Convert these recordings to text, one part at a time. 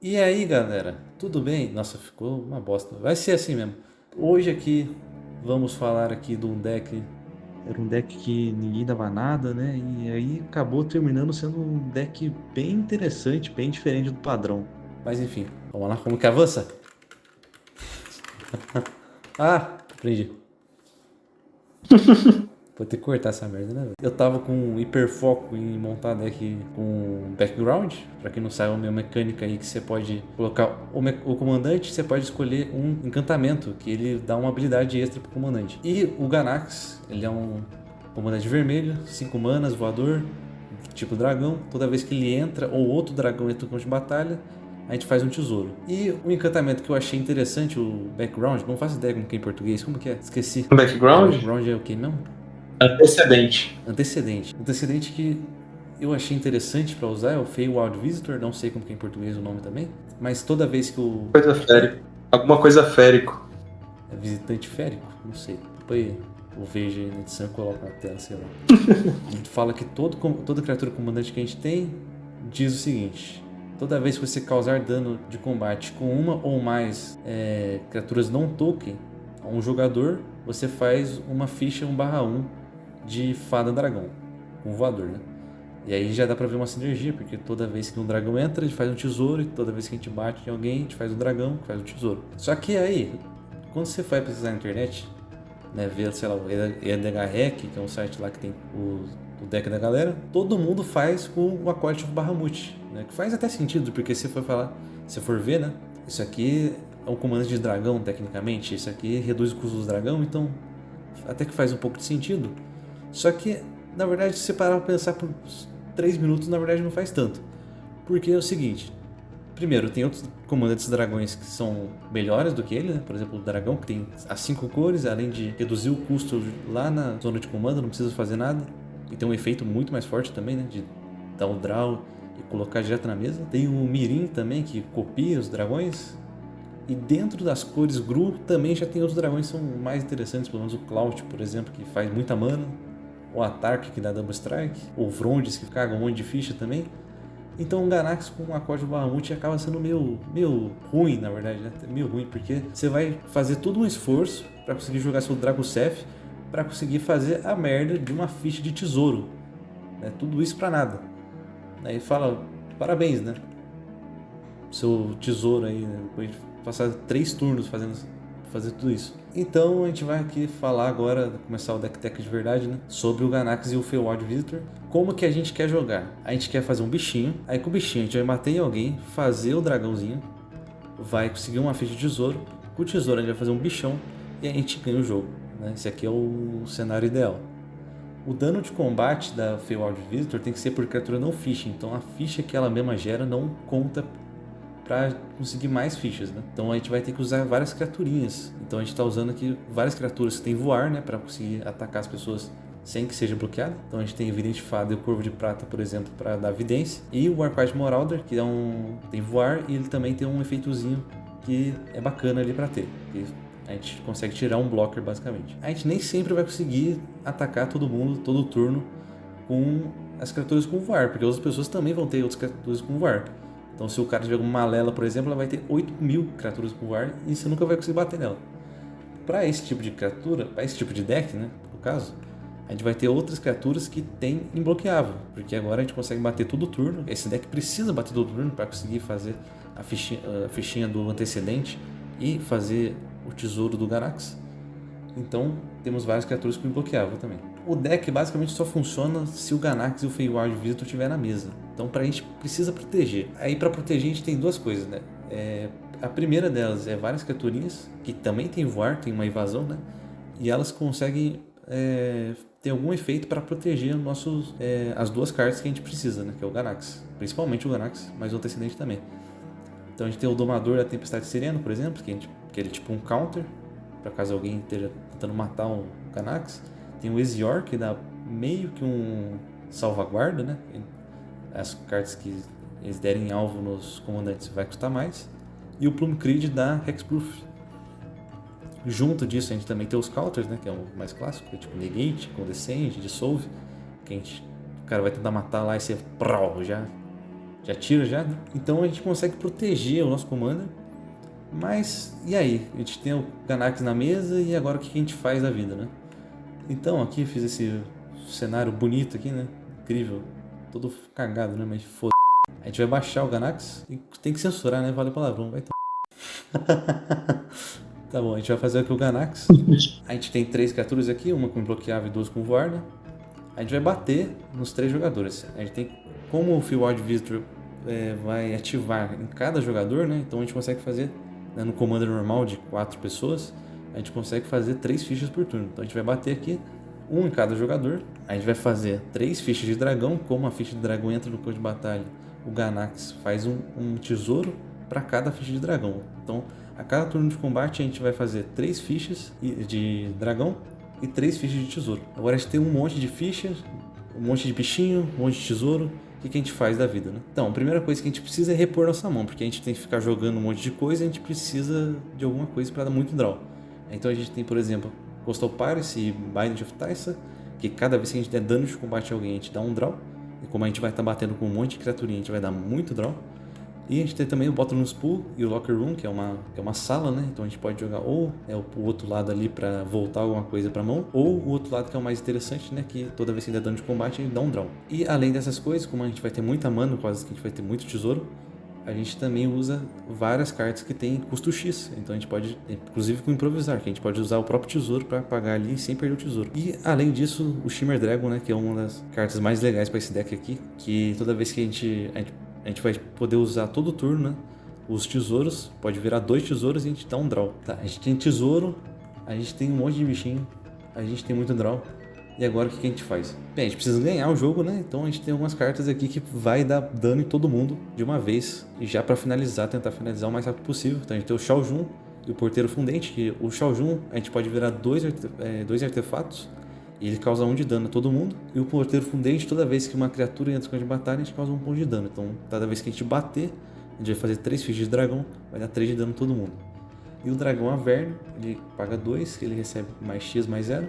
E aí, galera, tudo bem? Nossa, ficou uma bosta. Vai ser assim mesmo. Hoje aqui vamos falar aqui de um deck. Era um deck que ninguém dava nada, né? E aí acabou terminando sendo um deck bem interessante, bem diferente do padrão. Mas enfim, vamos lá, como que avança? Ah, aprendi. Vou ter que cortar essa merda, né, velho? Eu tava com um hiperfoco em montar deck com background. Pra quem não sabe, é uma mecânica aí que você pode colocar o comandante, você pode escolher um encantamento que ele dá uma habilidade extra pro comandante. E o Ganax, ele é um comandante vermelho, 5 manas, voador, tipo dragão. Toda vez que ele entra ou outro dragão entra no campo de batalha, a gente faz um tesouro. E o encantamento que eu achei interessante, o background, não faço ideia como que é em português, como que é? Esqueci. É, Background? background é o que mesmo? Antecedente. Antecedente. Antecedente que eu achei interessante para usar é o Feywild Visitor, não sei como que é em português o nome também, mas toda vez que o Coisa férico. Alguma coisa férico. é visitante férico, não sei, depois eu vejo aí na edição e coloco na tela, sei lá. Ele fala que toda criatura comandante que a gente tem diz o seguinte: toda vez que você causar dano de combate com uma ou mais criaturas não token a um jogador, você faz uma ficha 1/1 de Fada Dragão, com voador, né? E aí já dá pra ver uma sinergia, porque toda vez que um dragão entra, a gente faz um tesouro, e toda vez que a gente bate em alguém, a gente faz um dragão, que faz um tesouro. Só que aí, quando você vai pesquisar na internet, né, ver, sei lá, o EDH Hack, que é um site lá que tem o deck da galera, todo mundo faz com o Accord of Bahamut, né? Que faz até sentido, porque se for ver, né, isso aqui é um comando de dragão, tecnicamente, isso aqui reduz o custo dos dragão, então até que faz um pouco de sentido. Só que, na verdade, se você parar pra pensar por 3 minutos, na verdade não faz tanto. Porque é o seguinte: primeiro, tem outros comandantes dragões que são melhores do que ele, né? Por exemplo, o dragão, que tem as 5 cores, além de reduzir o custo lá na zona de comando, não precisa fazer nada. E tem um efeito muito mais forte também, né? De dar o draw e colocar direto na mesa. Tem o Mirim também, que copia os dragões. E dentro das cores Gru também já tem outros dragões que são mais interessantes, pelo menos o Clout, por exemplo, que faz muita mana. O Atark, que dá Double Strike. Ou Vrondes, que caga um monte de ficha também. Então o Ganax com o acorde do Bahamut acaba sendo meio ruim, na verdade, né? Meio ruim, porque você vai fazer todo um esforço para conseguir jogar seu Dragocef, para conseguir fazer a merda de uma ficha de tesouro, né? Tudo isso para nada. Aí fala, parabéns, né? Seu tesouro aí, né? Depois de passar 3 turnos fazer tudo isso. Então a gente vai aqui falar agora, começar o deck tech de verdade, né? Sobre o Ganax e o Feywild Visitor. Como que a gente quer jogar? A gente quer fazer um bichinho, aí com o bichinho a gente vai bater em alguém, fazer o dragãozinho, vai conseguir uma ficha de tesouro, com o tesouro a gente vai fazer um bichão e a gente ganha o jogo, né? Esse aqui é o cenário ideal. O dano de combate da Feywild Visitor tem que ser por criatura não ficha, então a ficha que ela mesma gera não conta para conseguir mais fichas, né? Então a gente vai ter que usar várias criaturinhas. Então a gente está usando aqui várias criaturas que tem voar, né, para conseguir atacar as pessoas sem que seja bloqueado. Então a gente tem o Vidente Fada e o Corvo de Prata, por exemplo, para dar vidência. E o Arquade Moralder, que tem voar e ele também tem um efeitozinho que é bacana ali para ter. Que a gente consegue tirar um blocker basicamente. A gente nem sempre vai conseguir atacar todo mundo, todo turno, com as criaturas com voar, porque outras pessoas também vão ter outras criaturas com voar. Então, se o cara tiver uma Malela, por exemplo, ela vai ter 8.000 criaturas com voar e você nunca vai conseguir bater nela. Para esse tipo de criatura, para esse tipo de deck, né, no caso, a gente vai ter outras criaturas que tem imbloqueável, porque agora a gente consegue bater todo turno. Esse deck precisa bater todo turno para conseguir fazer a fichinha do antecedente e fazer o tesouro do Garax. Então, temos várias criaturas com imbloqueável também. O deck basicamente só funciona se o Ganax e o Feywild Visitor estiver na mesa. Então, pra gente precisa proteger. Aí, pra proteger, a gente tem duas coisas, né? A primeira delas é várias criaturinhas, que também tem voar, tem uma invasão, né? E elas conseguem ter algum efeito para proteger as duas cartas que a gente precisa, né? Que é o Ganax. Principalmente o Ganax, mas o antecedente também. Então a gente tem o Domador da Tempestade Serena, por exemplo, que ele é tipo um counter, para caso alguém esteja tentando matar um Ganax. Tem o Ezior, que dá meio que um salvaguarda, né? As cartas que eles derem alvo nos comandantes vai custar mais. E o Plume Creed dá Hexproof. Junto disso a gente também tem os counters, né? Que é o mais clássico, tipo Negate, Condescend, Dissolve. Que o cara vai tentar matar lá e você já já tira já, né? Então a gente consegue proteger o nosso Commander. Mas, e aí? A gente tem o Ganax na mesa e agora o que a gente faz da vida, né? Então aqui eu fiz esse cenário bonito aqui, né? Incrível. Todo cagado, né? Mas foda. A gente vai baixar o Ganax. Tem que censurar, né? Vale palavrão, vai tomar. Tá bom, a gente vai fazer aqui o Ganax. A gente tem 3 criaturas aqui, uma com bloqueável e 2 com voar, né? A gente vai bater nos 3 jogadores. A gente tem, como o Feywild Visitor vai ativar em cada jogador, né? Então a gente consegue fazer, né, no Commander normal de 4 pessoas, a gente consegue fazer 3 fichas por turno. Então a gente vai bater aqui, um em cada jogador. A gente vai fazer 3 fichas de dragão. Como a ficha de dragão entra no campo de batalha, o Ganax faz um tesouro para cada ficha de dragão. Então a cada turno de combate a gente vai fazer 3 fichas de dragão e 3 fichas de tesouro. Agora a gente tem um monte de fichas, um monte de bichinho, um monte de tesouro. O que a gente faz da vida, né? Então, a primeira coisa que a gente precisa é repor nossa mão, porque a gente tem que ficar jogando um monte de coisa e a gente precisa de alguma coisa para dar muito draw. Então a gente tem, por exemplo, Coastal Piracy e Binding of Tysa, que cada vez que a gente der dano de combate a alguém, a gente dá um draw. E como a gente vai estar batendo com um monte de criaturinha, a gente vai dar muito draw. E a gente tem também o Bottomless Pool e o Locker Room, que é uma sala, né? Então a gente pode jogar ou o outro lado ali para voltar alguma coisa para mão, ou o outro lado que é o mais interessante, né? Que toda vez que der dano de combate, a gente dá um draw. E além dessas coisas, como a gente vai ter muita mana, quase que a gente vai ter muito tesouro, a gente também usa várias cartas que tem custo X. Então a gente pode, inclusive com improvisar, que a gente pode usar o próprio tesouro para pagar ali sem perder o tesouro. E além disso, o Shimmer Dragon, né? Que é uma das cartas mais legais para esse deck aqui, que toda vez que a gente vai poder usar todo turno, né? Os tesouros, pode virar 2 tesouros e a gente dá um draw. Tá, a gente tem tesouro, a gente tem um monte de bichinho, a gente tem muito draw. E agora o que a gente faz? Bem, a gente precisa ganhar o jogo, né? Então a gente tem algumas cartas aqui que vai dar dano em todo mundo de uma vez. E já pra finalizar, tentar finalizar o mais rápido possível. Então a gente tem o Shaojun e o Porteiro Fundente, que o Shaojun a gente pode virar 2 artefatos. E ele causa 1 de dano a todo mundo. E o Porteiro Fundente, toda vez que uma criatura entra no campo de batalha, a gente causa 1 ponto de dano. Então, toda vez que a gente bater, a gente vai fazer 3 fichas de dragão, vai dar 3 de dano a todo mundo. E o Dragão Averno, ele paga 2, que ele recebe mais X mais 0.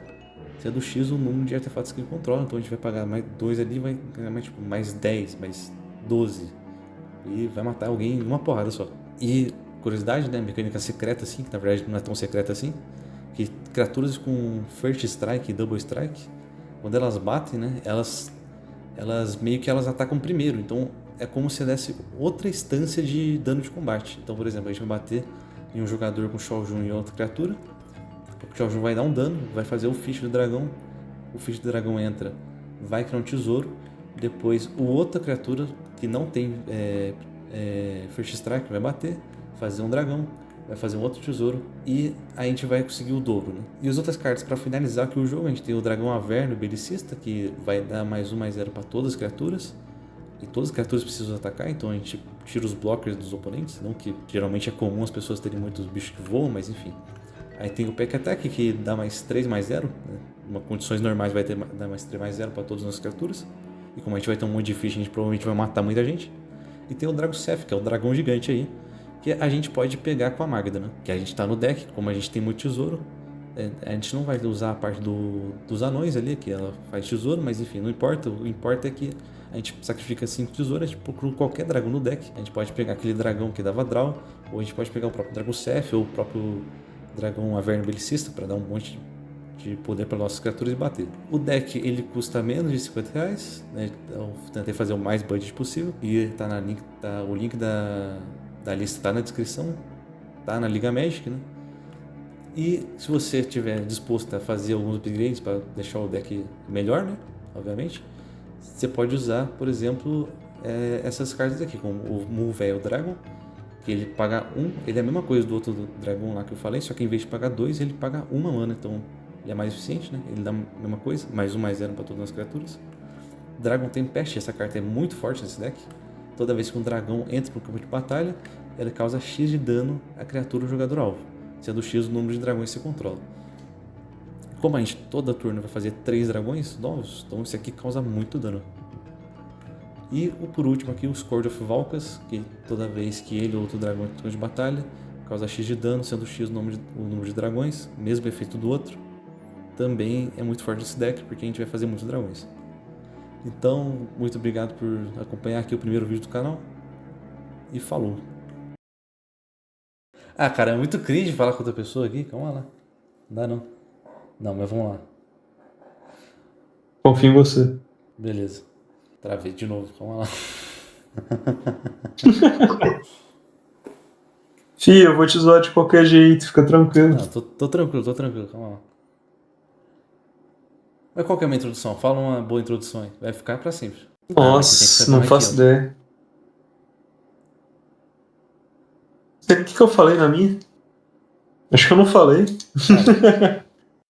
Se é do X o número de artefatos que ele controla, então a gente vai pagar mais 2 ali, vai ganhar mais 10, mais 12. E vai matar alguém em uma porrada só. E, curiosidade, né, mecânica secreta assim, que na verdade não é tão secreta assim, que criaturas com First Strike e Double Strike, quando elas batem, né, elas meio que elas atacam primeiro. Então é como se desse outra instância de dano de combate. Então, por exemplo, a gente vai bater em um jogador com Shaojun e outra criatura. O Shaojun vai dar um dano, vai fazer o Fish do dragão. O Fish do dragão entra, vai criar um tesouro. Depois, outra criatura que não tem First Strike vai bater, fazer um dragão, vai fazer um outro tesouro e a gente vai conseguir o dobro, né? E as outras cartas para finalizar aqui o jogo, a gente tem o Dragão Averno Belicista, que vai dar mais 1 mais 0 para todas as criaturas. E todas as criaturas precisam atacar, então a gente tira os blockers dos oponentes, não que geralmente é comum as pessoas terem muitos bichos que voam, mas enfim. Aí tem o Pack Attack, que dá mais 3 mais 0, né? Em condições normais vai dar mais 3 mais 0 para todas as nossas criaturas. E como a gente vai ter um monte de ficha, a gente provavelmente vai matar muita gente. E tem o Dragocef, que é o dragão gigante aí, que a gente pode pegar com a Magda, né? Que a gente tá no deck, como a gente tem muito tesouro, a gente não vai usar a parte dos anões ali, que ela faz tesouro, mas enfim, não importa. O importa é que a gente sacrifica 5 tesouros, a gente procura qualquer dragão no deck. A gente pode pegar aquele dragão que dava draw, ou a gente pode pegar o próprio Dragocef, ou o próprio Dragão Averno Belicista, para dar um monte de poder para nossas criaturas e bater. O deck ele custa menos de R$50, né? Então tentei fazer o mais budget possível. E tá o link da lista tá na descrição, tá na Liga Magic, né? E se você estiver disposto a fazer alguns upgrades para deixar o deck melhor, né? Obviamente, você pode usar, por exemplo, essas cartas aqui, como o Mulveil Dragon, que ele paga 1, ele é a mesma coisa do outro dragão lá que eu falei, só que em vez de pagar 2, ele paga 1 mana, então ele é mais eficiente, né? Ele dá a mesma coisa, mais 1 mais 0 para todas as criaturas. Dragon Tempest, essa carta é muito forte nesse deck. Toda vez que um dragão entra no campo de batalha, ela causa X de dano à criatura do jogador alvo, sendo X o número de dragões que você controla. Como a gente toda turno vai fazer 3 dragões novos, então isso aqui causa muito dano. E por último aqui o Scourge of Valkas, que toda vez que ele ou outro dragão entra no campo de batalha, causa X de dano, sendo X o número de dragões, mesmo efeito do outro. Também é muito forte esse deck, porque a gente vai fazer muitos dragões. Então, muito obrigado por acompanhar aqui o primeiro vídeo do canal. E falou. Ah, cara, é muito cringe falar com outra pessoa aqui. Calma lá. Não dá não. Não, mas vamos lá. Confio em você. Beleza. Travei de novo. Calma lá. Fih, eu vou te zoar de qualquer jeito, fica tranquilo. Não, tô tranquilo. Calma lá. Mas qual que é a minha introdução? Fala uma boa introdução aí. Vai ficar pra sempre. Mas você tem que Nossa, saber não mais faço que eu. ideia. O que eu falei na minha? Acho que eu não falei. Cara,